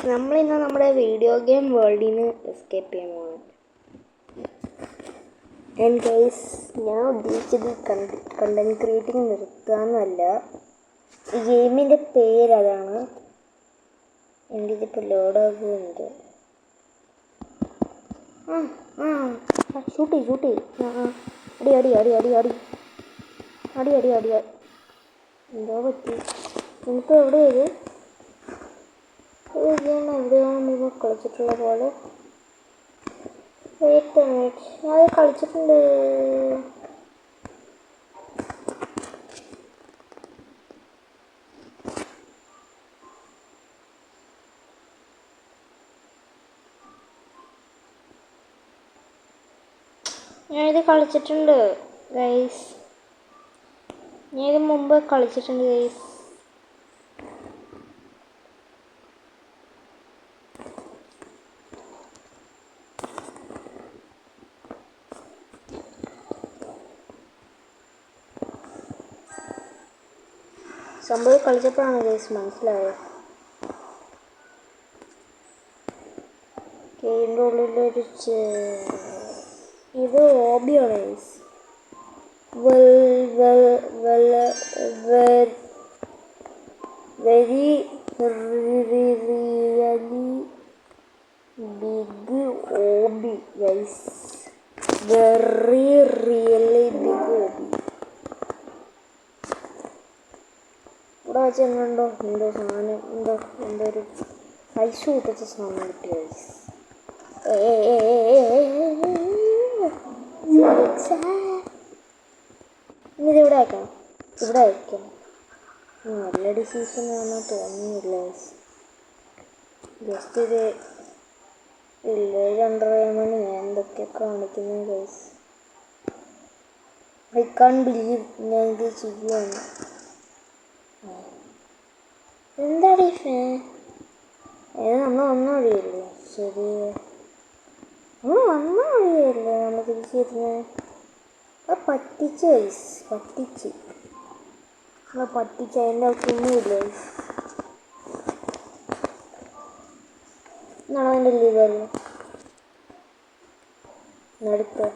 നമ്മളിന്ന് നമ്മുടെ video game വേൾഡിൽ നിന്ന് എസ്കേപ്പ് ചെയ്യാൻ പോകണം. ആൻഡ് ഗൈസ്, ഞാൻ ഉദ്ദേശിച്ചത് കണ്ടന്റ് ക്രിയേറ്റിംഗ് നിർത്താമെന്നല്ല. ഈ ഗെയിമിൻ്റെ പേരതാണ്. എൻ്റെ ഇതിപ്പോൾ ലോഡാകുന്നുണ്ട്. ഷൂട്ട് അടി അടി അടി അടി അടി അടി അടി അടി എന്തോ പറ്റി എനിക്ക്? എവിടെയത് എവിടെയാണ് നമ്മൾ കളിച്ചിട്ടുള്ള പോലെ? ഞാൻ കളിച്ചിട്ടുണ്ട്. ഞാനിത് കളിച്ചിട്ടുണ്ട് ഗൈസ്. ഞാനിത് മുമ്പ് കളിച്ചിട്ടുണ്ട് ഗൈസ്. സംഭവം കളിച്ചപ്പോഴാണ് ഗൈസ് മനസ്സിലായത്. ഗെയിമിൻ്റെ ഉള്ളിലൊരു ഇത് ഹോബിയാണ് guys. Very really big hobby guys. Very really big hobby. ഇവിടെ വെച്ച് എങ്ങനെയുണ്ടോ എന്തോ സാധനം, എന്തോ ഒരു പൈസ കൂട്ടച്ച സാധനം കിട്ടിയ ഗൈസ്. ഇതിവിടെ വയ്ക്കണം, ഇവിടെ വയ്ക്കണം. നല്ല ഡിസീഷൻ ആണെന്ന് തോന്നുന്നില്ല ഗൈസ്. ജസ്റ്റ് ഇത് വില്ലേജ് അണ്ടർ ചെയ്യാൻ ഞാൻ എന്തൊക്കെ കാണിക്കുന്നത് ഗൈസ്. ഐ കാൺ ബിലീവ് ഞാൻ ഇത് ചെയ്യുകയാണ്. എന്താണ് ഈ ഫാൻ? നമ്മൾ വന്ന വഴിയല്ലേ? ശരി, നമ്മൾ വന്ന വഴിയല്ലേ നമ്മൾ തിരിച്ചിരുന്നത്? അത് പറ്റിച്ച് ഗൈസ്, പറ്റിച്ച് അതിൻ്റെ ഒന്നുമില്ല ഗൈസ്. എന്നാണ് അതിൻ്റെ ലിവർ നടുത്ത്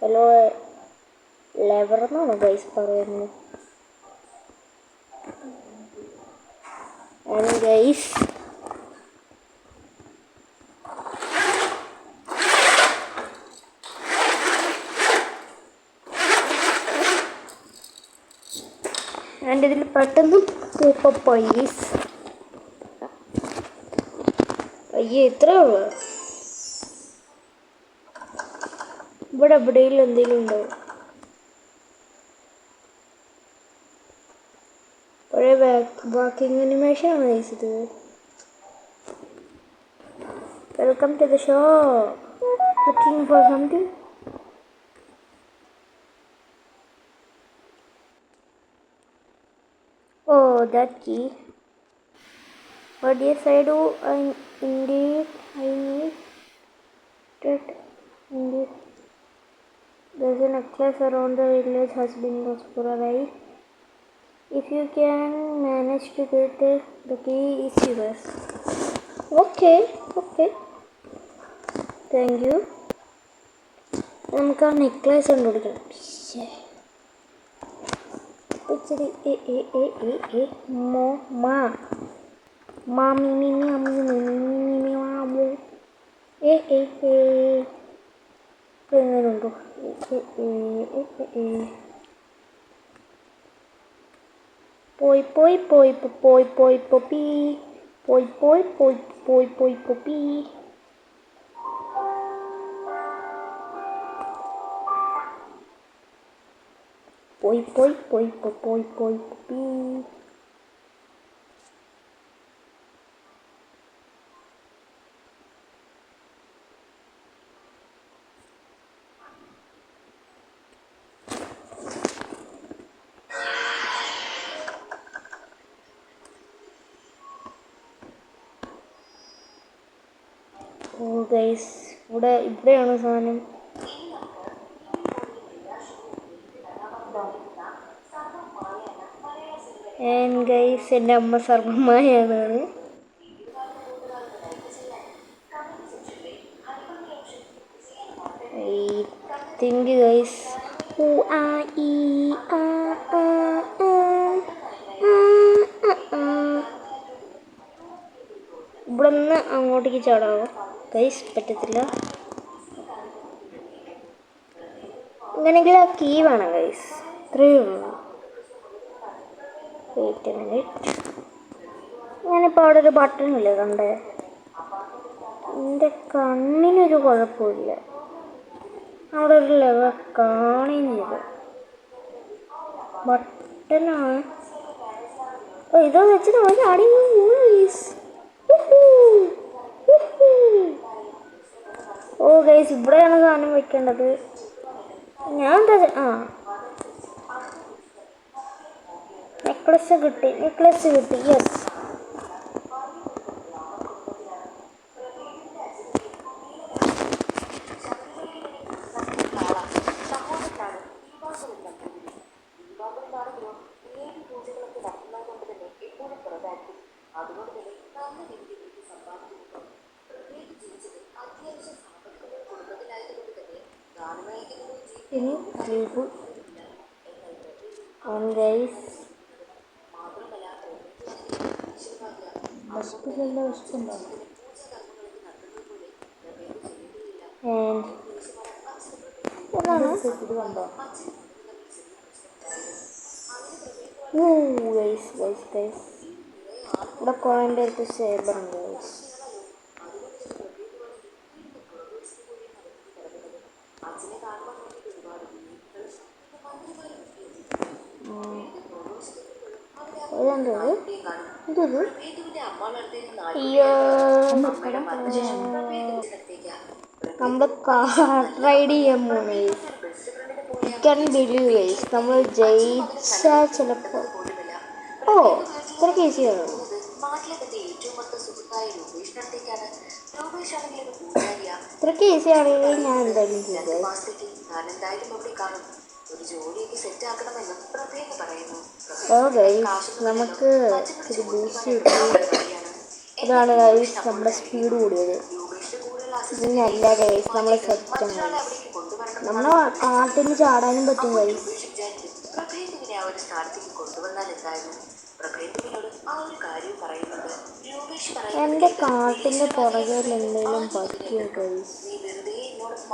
ഹലോ ലെവർ എന്നാണോ ഗൈസ് പറയുന്നത്? And guys, and ഇതിൽ പെട്ടെന്ന് പൈസ് അയ്യേ ഇത്ര ഉള്ളു. ഇവിടെ എവിടെയെങ്കിലും എന്തെങ്കിലും ഉണ്ടോ? പഴയ വാക്കിംഗ് അനിമേഷൻ ആണ് ഇത്. Welcome to the show. Looking for something. Oh, that key. But yes, I do. Indeed, I need that. Indeed, there's a necklace around the village has been lost for a while. If you can manage to get it, the key is yours. Okay. Thank you. നമുക്ക് ആ necklace കണ്ടുപിടിക്കണം. ഇച്ചിരി എങ്ങനെയുണ്ടോ? പോയി പൊപ്പി. Guys, ഇവിടെയാണ് സാധനം. Guys, എൻ്റെ അമ്മ സർവമായാണ്. Think guys. ഇവിടെ നിന്ന് അങ്ങോട്ടേക്ക് ചാടാവോ ഗൈസ്? പറ്റത്തില്ല. ഇങ്ങനെയെങ്കിൽ ആ കീ വേണം ഗൈസ്. ഇത്രയേ ഉള്ളൂ. Wait a minute. ഞാനിപ്പോൾ അവിടെ ഒരു ബട്ടൺ ഇല്ലേ കണ്ടേ? എൻ്റെ കണ്ണിനൊരു കുഴപ്പമില്ല. അവിടെ ഒരു ലെവൽ കാണുന്നില്ല. ബട്ടനാണ്. ഇതോ വെച്ച് നമ്മൾ ചാടി. ഓ ഗൈസ്, ഇവിടെയാണ് സാധനം വെക്കേണ്ടത്. ഞാൻ എന്താ നെക്ലസ് കിട്ടി. യെസ്. ഇനി ഇവിടെ കോയിൻ്റെ അടുത്ത് സേബർ ഉണ്ട്. നമ്മൾ കാർ റൈഡ് ചെയ്യാൻ പോകുന്നു. നമ്മൾ ജയിച്ചാൽ ചിലപ്പോൾ ഇത്രയ്ക്ക് ഈസിയാണ്. ഇത്രയ്ക്ക് ഈസി ആണെങ്കിൽ ഞാൻ എന്തായാലും ചെയ്തത്. നമുക്ക് ഇത്തിരി ബൂസ്റ്റ് കിട്ടി. ഇതാണ് ഗൈസ് നമ്മുടെ സ്പീഡ് കൂടിയത്. ഇതല്ല ഗൈസ്, നമ്മളെ സെറ്റാണ് ഗൈസ്. നമ്മളെ ആട്ടിന് ചാടാനും പറ്റും ഗൈസ്. എൻ്റെ കാട്ടിൻ്റെ പുറകിൽ എന്തെങ്കിലും പറ്റിയോ ഗൈസ്?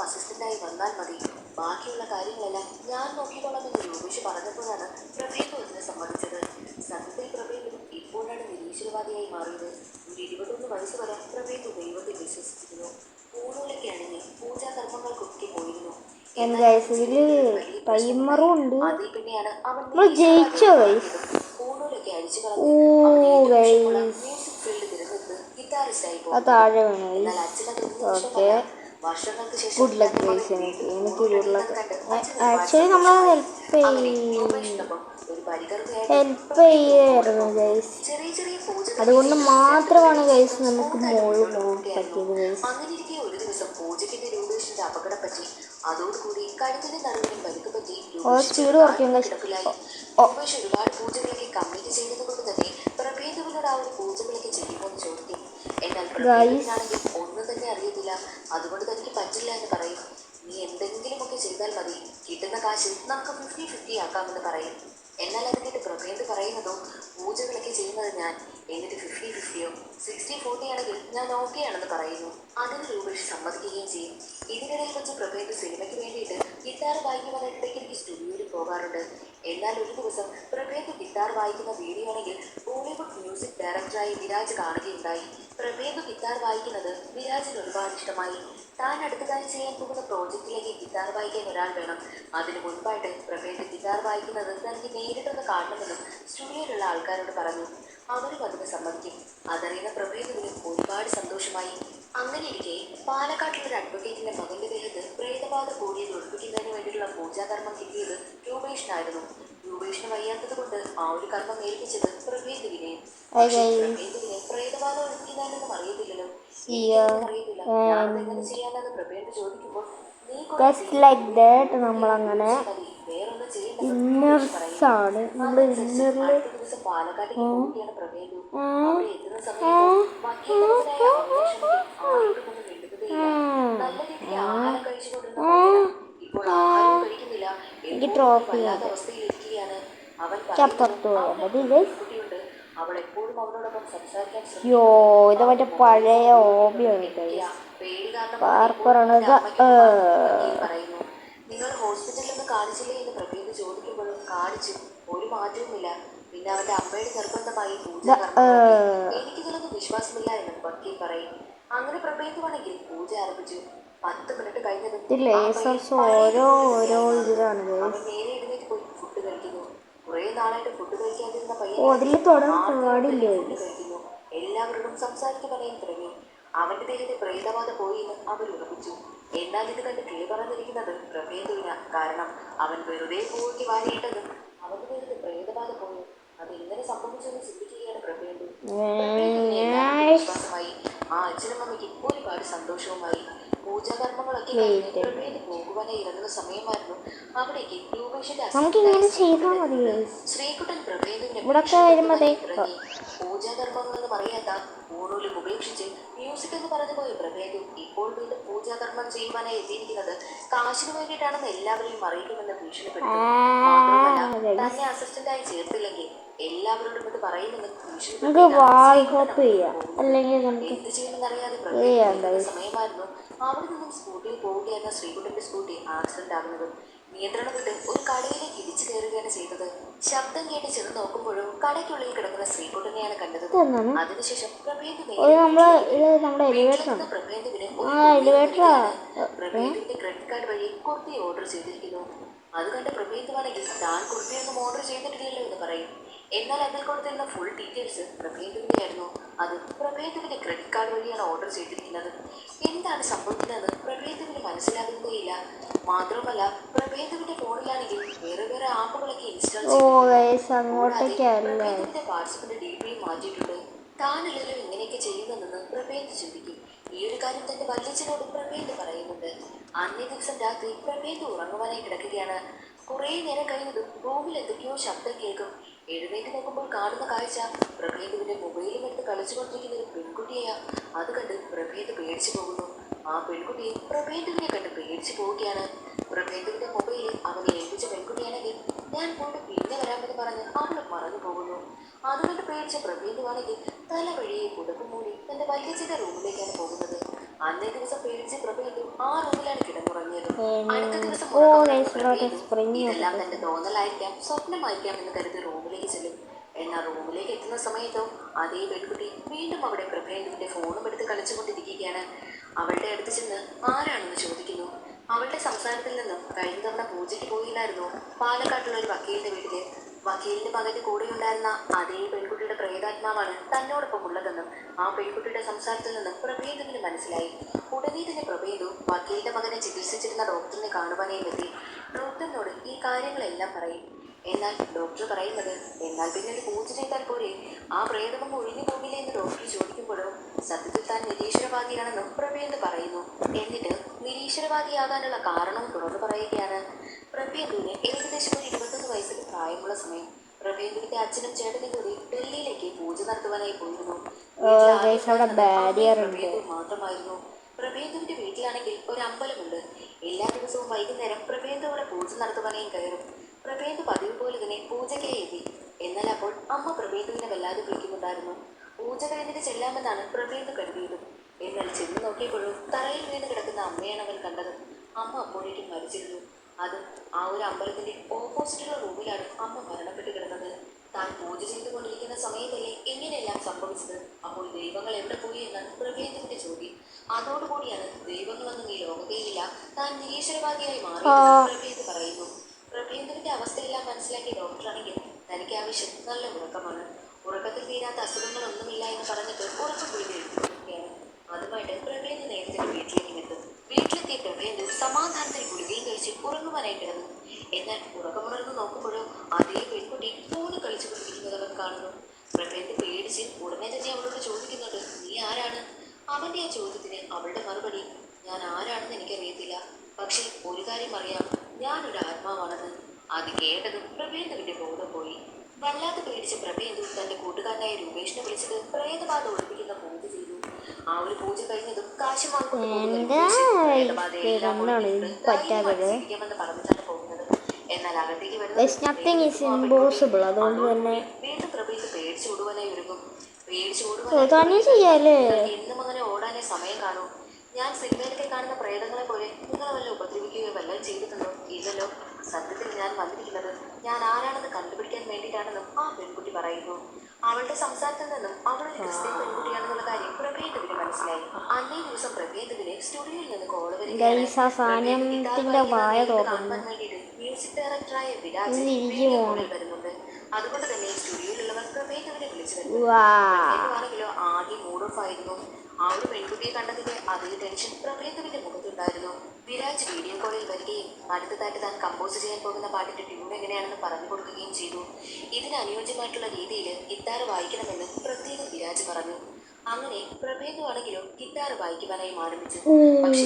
അസിസ്റ്റന്റായി വന്നാൽ മതി, ബാക്കിയുള്ള കാര്യങ്ങളെല്ലാം ഞാൻ നോക്കിക്കോളാം എന്ന് രൂപേഷ് പറഞ്ഞപ്പോഴാണ് പ്രഭേദം ഇതിനെ സമ്മതിച്ചത്. സത്യത്തിൽ പ്രഭേദം ഇപ്പോഴാണ് നിരീശ്വരവാദിയായി മാറിയത്. ഒരു 21 വയസ്സ് വരെ പ്രഭേദ് ദൈവത്തെ വിശ്വസിച്ചിരുന്നു. പൂണൂലൊക്കെ അണിഞ്ഞ് പൂജാകർമ്മങ്ങൾക്കൊക്കെ പോയിരുന്നു. ടൈമറും ഉണ്ട്. അതിൽ പിന്നെയാണ് അവൻ ജയിച്ചോ ഗൈസ്? പൂണൂലൊക്കെ അഴിച്ചു കളഞ്ഞ് മ്യൂസിക് ഫീൽഡ് തിരഞ്ഞെടുത്ത് ഗിറ്റാറിസ്റ്റായി പോകും. എന്നാൽ അച്ഛനത് വർഷങ്ങൾക്ക് ശേഷം ഗുഡ് ലക്ക് ഗൈസ്. എനിക്ക് ഗുഡ് ലക്ക്. ആക്ച്വലി നമ്മൾ ഹെൽപ്പ് ചെയ്യായിരുന്നു ഗൈസ്. അതുകൊണ്ട് മാത്രമാണ് ഗൈസ് നമുക്ക് മുകളിൽ പോകാൻ പറ്റിയത് ഗൈസ്. അങ്ങനെയിരിക്കെ ഒരു ദിവസം പൂജയ്ക്കിന്റെ രൂപേഷിന്റെ അപകടം പറ്റി. അതോടുകൂടി കഴുത്തിന് നടുവിനും പരിക്ക് പറ്റി കിടപ്പിലായി. രൂപേഷ് ഒരുപാട് പൂജകളൊക്കെ കമ്മിറ്റ് ചെയ്തത് കൊണ്ട് തന്നെ പ്രഭേദവിനോട് ആ ഒരു പൂജകളൊക്കെ ചെയ്യുമെന്ന് ചോദിക്കും. എന്നാൽ പ്രഭേദവിനാണെങ്കിൽ ഒന്നും തന്നെ അറിയത്തില്ല. അതുകൊണ്ട് തനിക്ക് പറ്റില്ല എന്ന് പറയും. നീ എന്തെങ്കിലുമൊക്കെ ചെയ്താൽ മതി, കിട്ടുന്ന കാശ് നമുക്ക് 50-50 ആക്കാമെന്ന് പറയും. എന്നാൽ അത് കേട്ട് പ്രഭേദ് പറയുന്നതോ പൂജകളൊക്കെ ചെയ്യുന്നത് ഞാൻ, എന്നിട്ട് 50-50യോ 60-40 ആണെങ്കിൽ ഞാൻ ഓക്കെ ആണെന്ന് പറയുന്നു. അതിന് രൂപേഷ് സമ്മതിക്കുകയും ചെയ്യും. ഇതിനിടയിൽ വെച്ച് പ്രഭേദ് സിനിമയ്ക്ക് വേണ്ടിയിട്ട് ഗിറ്റാർ വായിക്കുവാൻ ഇടയ്ക്കിടയ്ക്ക് സ്റ്റുഡിയോയിൽ പോകാറുണ്ട്. എന്നാൽ ഒരു ദിവസം പ്രഭേദ് ഗിറ്റാർ വായിക്കുന്ന വീഡിയോ ആണെങ്കിൽ ബോളിവുഡ് മ്യൂസിക് ഡയറക്ടറായി വിരാജ് കാണുകയുണ്ടായി. പ്രഭേദ് ഗിറ്റാർ വായിക്കുന്നത് വിരാജിന് ഒരുപാട് ഇഷ്ടമായി. താൻ അടുത്തതായി ചെയ്യാൻ പോകുന്ന പ്രോജക്റ്റിലേക്ക് ഗിറ്റാർ വായിക്കാൻ ഒരാൾ വേണം. അതിനു മുൻപായിട്ട് പ്രഭേദ് ഗിറ്റാർ വായിക്കുന്നത് തനിക്ക് നേരിട്ടൊന്ന് കാണണമെന്നും സ്റ്റുഡിയോയിലുള്ള ആൾക്കാരോട് പറഞ്ഞു. അവരും അതിന് സമ്മതിക്കും. അതറിയുന്ന പ്രഭേദിന് ഒരുപാട് സന്തോഷമായി. അങ്ങനെയിരിക്കെ പാലക്കാട്ടിലൊരു അഡ്വക്കേറ്റിന്റെ മകന്റെ ദേഹത്ത് പ്രേതബാധ കൂടിയത് ഒഴിപ്പിക്കുന്നതിന് വേണ്ടിയുള്ള പൂജാകർമ്മം കിട്ടിയത് രൂപേഷിനായിരുന്നു. രൂപേഷിന് വയ്യാത്തത് കൊണ്ട് ആ ഒരു കർമ്മം ഏൽപ്പിച്ചത് പ്രഭേദിനെ. പ്രഭേദിനെ പ്രേതബാധ ഒഴിപ്പിക്കുന്നതിനൊന്നും അറിയത്തില്ലല്ലോ. അറിയത്തില്ല, ഞാനതെങ്ങനെ ചെയ്യാനാണ് പ്രഭേദ് ചോദിക്കുമ്പോൾ നമ്മളങ്ങനെ ഇന്നേഴ്സാണ്. നമ്മൾ ഇന്നറിൽ പാലക്കാട്ടേക്ക് പോവുകയാണ് പ്രഭേദു. നല്ല രീതിയിൽ ആഹാരം കഴിച്ചുകൊണ്ടിരുന്ന ഇപ്പോൾ എനിക്ക് ട്രോഫി വല്ലാത്ത ഉണ്ട്. അവസ്ഥയിലിരിക്കുകയാണ്. അവൻ ചപ്പുറത്ത് പോയാൽ മതി ഗൈസ്. കുട്ടിയുണ്ട്, അവൾ എപ്പോഴും അവനോടൊപ്പം സംസാരിക്കാൻ യോ ഇത് മറ്റേ പഴയ ഓബിയാണ് ഗൈസ്. പേടി കാരണം പാർപ്പറാണ് പറയുന്നു. നിങ്ങൾ ഹോസ്പിറ്റലിലൊന്നും കാണിച്ചില്ലേ എന്ന് പ്രഭീത് ചോദിക്കുമ്പോഴും കാണിച്ചു, ഒരു മാറ്റവുമില്ല. പിന്നെ അവന്റെ അമ്മയുടെ നിർബന്ധമായി പൂജ എനിക്കിതിലൊന്നും വിശ്വാസമില്ല എന്ന് വക്കീൽ പറയും. അങ്ങനെ പ്രഭേദമാണെങ്കിൽ പൂജ ആരംഭിച്ചു. 10 മിനിറ്റ് കഴിഞ്ഞതും ഓരോ ഇതിലാണ് അവൻ നേരെ എഴുന്നേറ്റ് പോയി ഫുഡ് കഴിക്കുന്നു. കുറെ നാളായിട്ട് ഫുഡ് കഴിക്കാതിരുന്ന പയ്യൻ ഫുഡ് കഴിക്കുന്നു. എല്ലാവരോടും സംസാരിക്കുവാനായി തുടങ്ങി. അവന്റെ ദേഹത്തെ പ്രേതബാധ പോയി എന്ന് അവർ ഉറപ്പിച്ചു. എന്നാൽ ഇത് കണ്ട് കിളി പറഞ്ഞിരിക്കുന്നത് പ്രഭേദുവിന. കാരണം അവൻ വെറുതെ പൂവയ്ക്ക് വാരിയിട്ടത് അവന്റെ ദേഹത്തെ പ്രേതബാധ പോയി. അത് എങ്ങനെ സംഭവിച്ചെന്ന് ചിന്തിക്കുകയാണ് പ്രഭേദു. വിശ്വാസമായി. ആ അച്ഛനും അമ്മയ്ക്ക് ഒരുപാട് സന്തോഷവുമായി. പൂജാകർമ്മങ്ങളൊക്കെ പ്രഭേദ് പോകുവാനായി ഇറങ്ങുന്ന സമയമായിരുന്നു. അവിടേക്ക് ശ്രീകുട്ടൻ പ്രഭേദിന്റെ പൂജാകർമ്മങ്ങളെന്ന് അറിയാത്ത ഊണൂലും ഉപേക്ഷിച്ച് മ്യൂസിക് എന്ന് പറഞ്ഞു പോയ പ്രഭേദു ഇപ്പോൾ വീണ്ടും പൂജാകർമ്മം ചെയ്യുവാനായി എത്തിയിരിക്കുന്നത് കാശിന് വേണ്ടിയിട്ടാണെന്ന് എല്ലാവരെയും അറിയിക്കുമെന്ന് ഭീഷണിപ്പെട്ടു. മാത്രമല്ല തന്നെ അസിസ്റ്റന്റായി ചേർത്തില്ലെങ്കിൽ എല്ലാവരോടും ഇത് പറയുമെന്ന് എന്ത് ചെയ്യുമെന്നറിയാതെ പ്രഭേദ സമയമായിരുന്നു. അവിടെ നിന്നും സ്കൂട്ടിയിൽ പോവുകയായിരുന്ന ശ്രീകുട്ടന്റെ സ്കൂട്ടി ആക്സിഡന്റ് ആകുന്നത്. നിയന്ത്രണം വിട്ട് ഒരു കടയിലേക്ക് ഇടിച്ചു കയറുകയാണ് ചെയ്തത്. ശബ്ദം കേട്ട് ചെന്ന് നോക്കുമ്പോഴും കടയ്ക്കുള്ളിൽ കിടക്കുന്ന ശ്രീകുട്ടനെയാണ് കണ്ടത്. അതിനുശേഷം പ്രഭേദിന്റെ ക്രെഡിറ്റ് കാർഡ് വഴി കുർത്തി ഓർഡർ ചെയ്തിരിക്കുന്നു. അത് കണ്ട് പ്രഭേദമാണെങ്കിൽ താൻ കുർത്തിയൊന്നും ഓർഡർ ചെയ്തിട്ടില്ലല്ലോ എന്ന് പറയും. എന്നാൽ അതിൽ കൊടുത്തിരുന്ന ഫുൾ ഡീറ്റെയിൽസ് പ്രഭേദുവിന്റെ ആയിരുന്നു. അത് പ്രഭേദുവിന്റെ ക്രെഡിറ്റ് കാർഡ് വഴിയാണ് ഓർഡർ ചെയ്തിരിക്കുന്നത്. എന്താണ് സംഭവിക്കുന്നതെന്ന് പ്രഭേദുവിന് മനസ്സിലാകുന്നതേയില്ല. മാത്രമല്ല പ്രഭേദുവിന്റെ ഫോണിലാണെങ്കിൽ വേറെ വേറെ ആപ്പുകളൊക്കെ ഇൻസ്റ്റാൾ പ്രഭേദുവിന്റെ വാട്സപ്പിന്റെ DP മാറ്റിയിട്ടുണ്ട്. താനല്ലല്ലോ ഇങ്ങനെയൊക്കെ ചെയ്യുന്നതെന്ന് പ്രഭേദ് ചിന്തിക്കും. ഈ ഒരു കാര്യം തന്റെ വല്യച്ഛനോട് പ്രഭേദ് പറയുന്നുണ്ട്. അന്നേ ദിവസം രാത്രി പ്രഭേദ് ഉറങ്ങുവാനായി കിടക്കുകയാണ്. കുറെ നേരം കഴിഞ്ഞതും റൂമിൽ എന്തൊക്കെയോ ശബ്ദം കേൾക്കും. എഴുന്നേറ്റ് നോക്കുമ്പോൾ കാണുന്ന കാഴ്ച പ്രഭേദുവിന്റെ മൊബൈലും എടുത്ത് കളിച്ചുകൊണ്ടിരിക്കുന്ന ഒരു പെൺകുട്ടിയെയാ. അത് കണ്ട് പ്രഭേദ് പേടിച്ചു പോകുന്നു. ആ പെൺകുട്ടി പ്രഭേദുവിനെ കണ്ട് പേടിച്ചു പോവുകയാണ്. പ്രഭേദുവിന്റെ മൊബൈലിൽ അവനെ ഏൽപ്പിച്ച പെൺകുട്ടിയാണെങ്കിൽ ഞാൻ പോയിട്ട് പിന്നെ വരാമെന്ന് പറഞ്ഞ് അവൾ മറന്നു പോകുന്നു. അതുകൊണ്ട് പേടിച്ച പ്രഭേദുവാണെങ്കിൽ തല വഴിയെ പുതപ്പ് മൂടി തന്റെ വല്യച്ഛന്റെ റൂമിലേക്കാണ് പോകുന്നത്. അന്നേ ദിവസം പേടിച്ച് പ്രഭേദു ആ റൂമിലാണ് കിടന്നുറങ്ങിയത്. അടുത്ത ദിവസം ഇതെല്ലാം തന്റെ തോന്നലായിരിക്കാം, സ്വപ്നമായിരിക്കാം എന്ന് കരുതി റൂമിലേക്ക് ചെല്ലും. എന്നാൽ റൂമിലേക്ക് എത്തുന്ന സമയത്തോ അതേ പെൺകുട്ടി വീണ്ടും അവിടെ പ്രഭേദുവിന്റെ ഫോണും എടുത്ത് കളിച്ചുകൊണ്ടിരിക്കുകയാണ്. അവളുടെ അടുത്ത് ചെന്ന് ആരാണെന്ന് ചോദിക്കുന്നു. അവളുടെ സംസാരത്തിൽ നിന്നും കഴിഞ്ഞ തവണ പൂജയ്ക്ക് പോയില്ലായിരുന്നു പാലക്കാട്ടുള്ള ഒരു വക്കീലിന്റെ വീട്ടില് വക്കീലിന്റെ മകന്റെ കൂടെ ഉണ്ടായിരുന്ന അതേ പെൺകുട്ടിയുടെ പ്രേതാത്മാവാണ് തന്നോടൊപ്പം ഉള്ളതെന്നും ആ പെൺകുട്ടിയുടെ സംസാരത്തിൽ നിന്നും പ്രഭേദുവിന് മനസ്സിലായി. ഉടനെ തന്നെ പ്രഭേദു വക്കീലിന്റെ മകനെ ചികിത്സിച്ചിരുന്ന ഡോക്ടറിനെ കാണുവാനായി എത്തി. ഡോക്ടറിനോട് ഈ കാര്യങ്ങളെല്ലാം പറയും. എന്നാൽ ഡോക്ടർ പറയുന്നത് എന്നാൽ പിന്നെ ഒരു പൂജ ചെയ്താൽ പോരെ, ആ പ്രേതം ഒഴിഞ്ഞു പോകില്ല എന്ന് ഡോക്ടർ ചോദിക്കുമ്പോഴോ സത്യത്തിൽ താൻ നിരീശ്വരവാദിയാണെന്നും പ്രഭേദ് പറയുന്നു. എന്നിട്ട് നിരീശ്വരവാദിയാകാനുള്ള കാരണവും തുറന്നു പറയുകയാണ്. പ്രഭേദുവിന് ഏകദേശം ഒരു 21 വയസ്സിൽ പ്രായമുള്ള സമയം. പ്രഭേദുവിന്റെ അച്ഛനും ചേട്ടനും കൂടി ഡൽഹിയിലേക്ക് പൂജ നടത്തുവാനായി പോയിരുന്നു. മാത്രമായിരുന്നു. പ്രഭേദുവിന്റെ വീട്ടിലാണെങ്കിൽ ഒരു അമ്പലമുണ്ട്. എല്ലാ ദിവസവും വൈകുന്നേരം പ്രഭേദ് അവിടെ പൂജ നടത്തുവാനായി കയറും. പ്രഭേദ് പതിവ് പോലെ തന്നെ പൂജയ്ക്കായി എത്തി. എന്നാൽ അപ്പോൾ അമ്മ പ്രഭേദുവിനെ വല്ലാതെ വിളിക്കുന്നുണ്ടായിരുന്നു. പൂജ കഴിഞ്ഞിട്ട് ചെല്ലാമെന്നാണ് പ്രഭേദ് കരുതിയത്. എന്നാൽ ചെന്ന് നോക്കിയപ്പോഴും തറയിൽ വീണ് കിടക്കുന്ന അമ്മയാണ് അവൻ കണ്ടത്. അമ്മ അപ്പോഴേക്കും മരിച്ചിരുന്നു. അത് ആ ഒരു അമ്പലത്തിന്റെ ഓപ്പോസിറ്റുള്ള റൂമിലാണ് അമ്മ മരണപ്പെട്ട് കിടന്നത്. താൻ പൂജ ചെയ്തുകൊണ്ടിരിക്കുന്ന സമയത്തല്ലേ എങ്ങനെയെല്ലാം സംഭവിച്ചത്? അപ്പോൾ ദൈവങ്ങൾ എവിടെ പോയി എന്നാണ് പ്രഭേദുവിന്റെ ചോദ്യം. അതോടുകൂടിയാണ് ദൈവങ്ങളൊന്നും ഈ ലോകത്തേയില്ല, താൻ നിരീശ്വരവാദിയായി മാറിയെന്ന് പ്രഭേദ് പറയുന്നു. പ്രഭേദുവിന്റെ അവസ്ഥയെല്ലാം മനസ്സിലാക്കിയ ഡോക്ടറാണെങ്കിൽ തനിക്ക് ആവശ്യം നല്ല ഉറക്കമാണ്. ഉറക്കത്തിൽ തീരാത്ത അസുഖങ്ങളൊന്നുമില്ല എന്ന് പറഞ്ഞിട്ട് ഉറക്കം ഗുളിക എഴുതി കൊടുക്കുകയാണ്. അതുമായിട്ട് പ്രഭേദ് നേരത്തെ വീട്ടിലേക്ക് എത്തും. വീട്ടിലെത്തിയ പ്രഭേദ് സമാധാനത്തിൽ ഗുളികയും കഴിച്ച് ഉറങ്ങുവാനായി കിടന്നു. എന്നാൽ ഉറക്കമുണർന്ന് നോക്കുമ്പോഴോ അതേ പെൺകുട്ടി ഫോണ് കളിച്ചുകൊണ്ടിരിക്കുന്നത് അവൻ കാണുന്നു. പ്രഭേദ് പേടിച്ച് ഉടനെ തന്നെ അവളോട് ചോദിക്കുന്നുണ്ട്, നീ ആരാണ്? അവന്റെ ആ ചോദ്യത്തിന് അവളുടെ മറുപടി, ഞാൻ ആരാണെന്ന് എനിക്കറിയത്തില്ല, പക്ഷെ ഒരു കാര്യം അറിയാം, ഞാനൊരു ആത്മാവാണെന്ന്. അത് കേട്ടതും പ്രഭേദുവിന്റെ ബോധം പോയി. വല്ലാതെ പേടിച്ച പ്രഭേദു തന്റെ കൂട്ടുകാരനായ രൂപേഷിനെ വിളിച്ചത് പ്രേതബാധ ഒഴിപ്പിക്കുന്ന പൂജ ചെയ്തു. ആ ഒരു പൂജ കഴിഞ്ഞതും കാശ് വാങ്ങിക്കൊണ്ടുപോകുമെന്ന് പറഞ്ഞിട്ടാണ് പോകുന്നത്. എന്നാൽ എന്നാൽ അകത്തേക്ക് നത്തിങ് ഈസ് ഇമ്പോസിബിൾ. അതുകൊണ്ട് തന്നെ വീണ്ടും പ്രഭയ്ക്ക് പേടിച്ചോടുവാനായി ഒരുങ്ങും. തന്നെ ചെയ്യാല്ലേ. എന്നും അങ്ങനെ ഓടാനേ സമയം കാണൂ. ഞാൻ സിനിമയിലൊക്കെ കാണുന്ന പ്രേതങ്ങളെ പോലെ നിങ്ങളെ വല്ല ഉപദ്രവിക്കുകയോ വല്ലതും ചെയ്തിട്ടുണ്ടോ? ഇല്ലല്ലോ. സത്യത്തിൽ ഞാൻ വന്നിരിക്കുന്നത് ഞാൻ ആരാണെന്ന് കണ്ടുപിടിക്കാൻ വേണ്ടിയിട്ടാണെന്നും ആ പെൺകുട്ടി പറയുന്നു. അവളുടെ സംസാരത്തിൽ നിന്നും അവളൊരു ക്രിസ്ത്യൻ പെൺകുട്ടിയാണെന്നുള്ള കാര്യം പ്രഭേദവിന് മനസ്സിലായി. അന്നേ ദിവസം പ്രഭേദവിന് സ്റ്റുഡിയോയിൽ നിന്ന് കോൾ വരികയാണ്. കാണുവാൻ വേണ്ടിയിട്ട് മ്യൂസിക് ഡയറക്ടറായ വിരാജ് വരുന്നുണ്ട്. അതുകൊണ്ട് തന്നെ സ്റ്റുഡിയോയിലുള്ളവർ പ്രഭേദവിനെ വിളിച്ചു വരുന്നു. ആദ്യം മൂഡ് ഓഫ് ആയിരുന്നു. ആ ഒരു പെൺകുട്ടിയെ കണ്ടതിന്റെ അതേ ടെൻഷൻ പ്രഭേദവിന്റെ മുഖത്തുണ്ടായിരുന്നു. വിരാജ് വീഡിയോ കോളിൽ വരികയും അടുത്തതായിട്ട് താൻ കമ്പോസ് ചെയ്യാൻ പോകുന്ന പാട്ടിന്റെ ട്യൂൺ എങ്ങനെയാണെന്ന് പറഞ്ഞു കൊടുക്കുകയും ചെയ്തു. ഇതിന് അനുയോജ്യമായിട്ടുള്ള രീതിയിൽ ഗിത്താർ വായിക്കണമെന്ന് പ്രത്യേകം വിരാജ് പറഞ്ഞു. അങ്ങനെ പ്രഭേദമാണെങ്കിലോ ഗിത്താർ വായിക്കുവാനായി ആരംഭിച്ചു. പക്ഷേ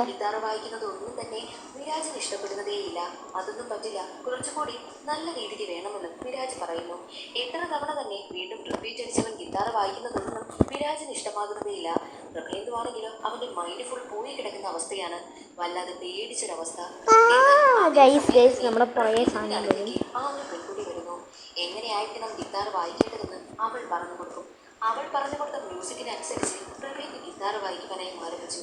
ഗിത്താർ വായിക്കുന്നത് ഒന്നും തന്നെ വിരാജിന് ഇഷ്ടപ്പെടുന്നതേയില്ല. അതൊന്നും പറ്റില്ല, കുറച്ചുകൂടി നല്ല രീതിക്ക് വേണമെന്ന് വിരാജ് പറയുന്നു. എത്ര തവണ തന്നെ വീണ്ടും റിപ്പീറ്റ് അടിച്ചവൻ ഗിത്താർ വായിക്കുന്നതൊന്നും വിരാജിന് ഇഷ്ടമാകുന്നതേയില്ല. പ്രഭേദമാണെങ്കിലോ അവന്റെ മൈൻഡ് ഫുൾ പോയി കിടക്കുന്ന അവസ്ഥയാണ്. വല്ലാതെ പേടിച്ചൊരവസ്ഥ. ആ ഒരു പെൺകുട്ടി വരുന്നു. എങ്ങനെയായിരിക്കണം ഗിത്താർ വായിക്കേണ്ടതെന്ന് അവൾ പറഞ്ഞു കൊടുക്കും. അവൾ പറഞ്ഞു കൊടുത്ത മ്യൂസിക്കിനനുസരിച്ച് പ്രഭേദ് ഗിത്താർ വായിക്കുവാനായി ആരംഭിച്ചു.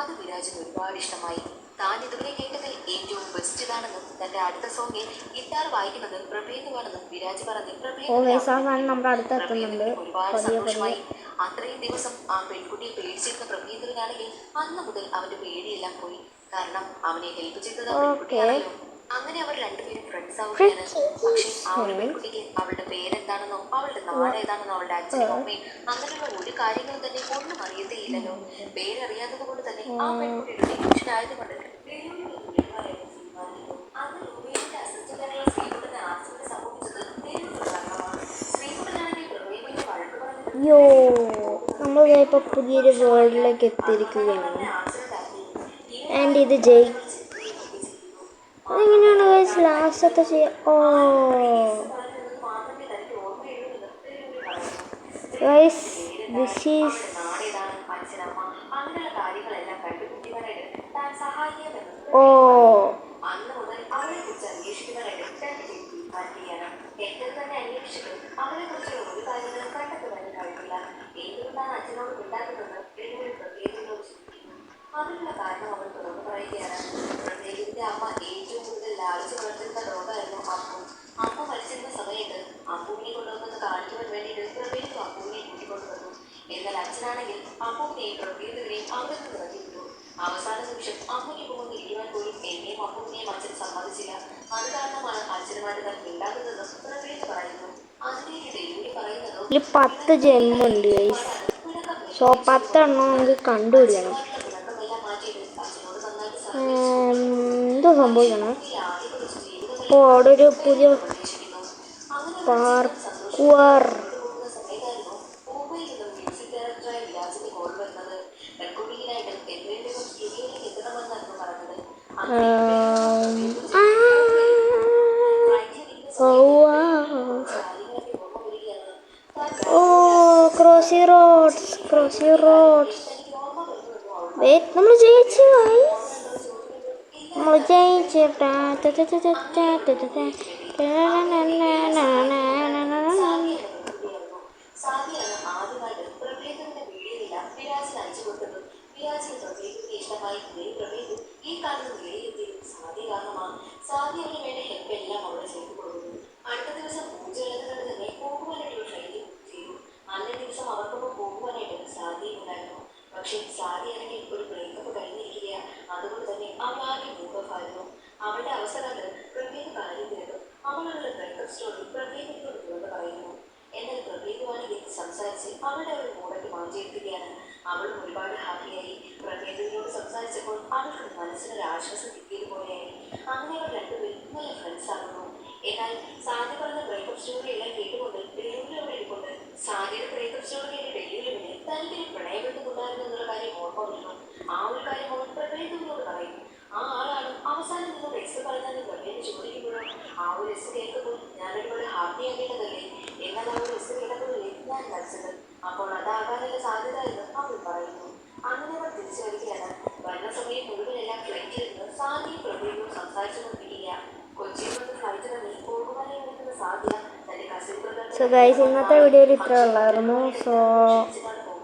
അത് വിരാജിന് ഒരുപാട് ഇഷ്ടമായി. താൻ ഇതുവരെ കേട്ടതിൽ ഏറ്റവും ബെസ്റ്റ് ഇതാണെന്നും തന്റെ അടുത്ത സോങ്ങിൽ ഗിത്താർ വായിക്കുന്നത് പ്രഭേദമാണെന്നും വിരാജ് പറഞ്ഞ് ഒരുപാട് സന്തോഷമായി. അത്രയും ദിവസം ആ പെൺകുട്ടിയെ പേടിച്ചിരുന്ന പ്രഭേദവിനാണെങ്കിൽ അന്ന് മുതൽ അവന്റെ പേടിയെല്ലാം പോയി. കാരണം അവനെ ഹെൽപ്പ് ചെയ്തത് ആ പെൺകുട്ടിയാണല്ലോ. അങ്ങനെ അവർ രണ്ടുപേരും ഫ്രണ്ട്സ് ആവുകയാണ്. പക്ഷേ ആ ഒരു പെൺകുട്ടിക്ക് അവളുടെ പേരെന്താണെന്നോ അവളുടെ നാട് ഏതാണെന്നോ അവളുടെ അച്ഛനും അമ്മയും അങ്ങനെയുള്ള ഒരു കാര്യങ്ങളും തന്നെ ഒന്നും അറിയത്തേയില്ലല്ലോ. പേരറിയാത്തത് കൊണ്ട് തന്നെ ആ പെൺകുട്ടിയുടെ ടെൻഷൻ ആയതുകൊണ്ട് അന്ന് രൂപയുടെ അസിസ്റ്റന്റായ ശ്രീകുട്ടനെ ആക്സിഡന്റ് സംഭവിച്ചത് നേരിട്ടുള്ള കാരണമാണ്. ശ്രീകുട്ടനാണെങ്കിൽ പ്രഭേദിനെ വഴക്ക് പറഞ്ഞു. നമ്മളിപ്പോൾ പുതിയൊരു വേൾഡിലേക്ക് എത്തിയിരിക്കുകയാണ്. ആൻഡ് ഇത് അതെങ്ങനെയാണ് ലാസ്റ്റത്തെ അതിനുള്ള കാരണം അവൾ തുറന്നു പറയുകയാണ്. പ്രത്യേകിന്റെ അമ്മ ഏറ്റവും കൂടുതൽ ലാളിച്ചു വളർത്തുന്ന ഡോഗായിരുന്നു അമ്മു. അമ്മ മരിച്ചിരുന്ന സമയത്ത് അമ്മുവിനെ കൊണ്ടുവന്നത് കാണിക്കുവാൻ വേണ്ടിയിട്ട് പ്രഭേദ് അമ്മുവിനെ കൂട്ടിക്കൊണ്ടുവന്നു. എന്നാൽ അച്ഛനാണെങ്കിൽ അമ്മുവിനെയും പ്രഭേദവിനെയും അവിടെ നിന്ന് ഇറങ്ങിവിട്ടു. അവസാന നിമിഷം അമ്മുവിനെ പോകുന്ന ഇരിക്കുവാൻ പോലും എന്നെയും അമ്മുവിനെയും അച്ഛൻ സമ്മതിച്ചില്ല. അത് കാരണമാണ് അച്ഛനുമായിട്ട് താൻ ഇല്ലാത്തതെന്നും പ്രഭേദ് പറയുന്നു. അതിലേക്ക് ഡെലിവറി പറയുന്നതോ 10 ജന്മുണ്ട്. സോ 10 എണ്ണം നമുക്ക് കണ്ടുപിടിക്കണം. എന്തോ സംഭവിക്കണം. അവിടെ ഒരു പുതിയ പാർക്കൂർ ക്രോസി റോഡ്സ് വെയിറ്റ്, നമ്മൾ ജയിച്ചു. സാദിയാണ് ആദ്യമായിട്ട് പ്രഭേദത്തിന്റെ വീഡിയോയില്ല വിരാജിന് അയച്ചു കൊടുത്തത്. വിരാജിന് പ്രഭേദത്തിന് ഇഷ്ടമായി പ്രഭേദ് ഈ കാണുന്ന നിലയിലെത്തിയത് സാദി കാരണമാണ്. സാദി അവന് വേണ്ട ഹെൽപ്പ് എല്ലാം അവിടെ ചെയ്തു കൊടുക്കുന്നു. അടുത്ത ദിവസം പൂജ ഉള്ളത് തന്നെ പോകുവാനായിട്ട് ട്രെയിനിൽ ചെയ്തു. അന്നേ ദിവസം അവർക്കൊപ്പം പോകുവാനായിട്ട് സാദിയും ഉണ്ടായിരുന്നു. പക്ഷേ സാദി ആണെങ്കിൽ ഒരു ബ്രേക്കപ്പ് കഴിഞ്ഞിരിക്കുകയാണ്. അതുകൊണ്ട് തന്നെ അവൾ ആകെ മൂഡ് ഓഫ് ആയിരുന്നു. അവളുടെ അവസ്ഥ കണ്ട് പ്രഭേദ് കാര്യം തിരക്കും. അവളുടെ ബ്രേക്കപ്പ് സ്റ്റോറി പ്രഭേദിനോട് തുറന്ന് പറയുന്നു. എന്നാൽ പ്രഭേദുവാണെങ്കിൽ സംസാരിച്ച് അവളുടെ ഒരു മൂടൊക്കെ മാറ്റിയെടുക്കുകയാണ്. അവളും ഒരുപാട് ഹാപ്പിയായി. പ്രഭേദിനോട് സംസാരിച്ചപ്പോൾ അവൾക്ക് മനസ്സിനൊരു ആശ്വാസം കിട്ടിയതുപോലെയായി. അങ്ങനെ അവർ രണ്ടുപേരും നല്ല ഫ്രണ്ട്സ് ആകുന്നു. എന്നാൽ സാദി പറഞ്ഞ ബ്രേക്കപ്പ് സ്റ്റോറി എല്ലാം കേട്ടുകൊണ്ട് ഡെലിവറി അവിടെ ഇരിക്കൊണ്ട് സാദിയുടെ ബ്രേക്കപ്പ് സ്റ്റോറി കേട്ട് ഡെലിവറിന് തനിക്ക് പ്രണയബന്ധമുണ്ടായിരുന്നു എന്നുള്ള കാര്യം ഓർമ്മ വരുന്നു. ആ ഒരു കാര്യം അവൻ പ്രഭേദിനോട് പറയും. ആ ആളാണ് അവസാനം നിന്നോട് എസ് പറഞ്ഞാലും പ്രഭേദ് ചോദിക്കുമ്പോഴും ആ ഒരു എസ് കേൾക്കുമ്പോൾ ഞാൻ ഒരുപാട് ഹാപ്പി ആകേണ്ടതല്ലേ. എന്നാൽ ആ ഒരു എസ് കേട്ടപ്പോഴല്ലേ ഞാൻ മരിച്ചത്. അപ്പോൾ അതാകാനുള്ള സാധ്യത എന്ന് അവൾ പറയുന്നു. അങ്ങനെ അവർ തിരിച്ചു വരികയാണ്. വരുന്ന സമയം മുഴുവനെല്ലാം ഫ്ലൈറ്റിൽ നിന്ന് സാദിയും പ്രഭേദവും സംസാരിച്ചു കൊണ്ടിരിക്കുക. കൊച്ചിയിൽ സോ ഗൈസ് ഇന്നത്തെ വീഡിയോയിൽ ഇത്ര ഉള്ളായിരുന്നു. സോ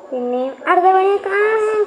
പിന്നെയും അടുത്ത വീഡിയോ കാണാം.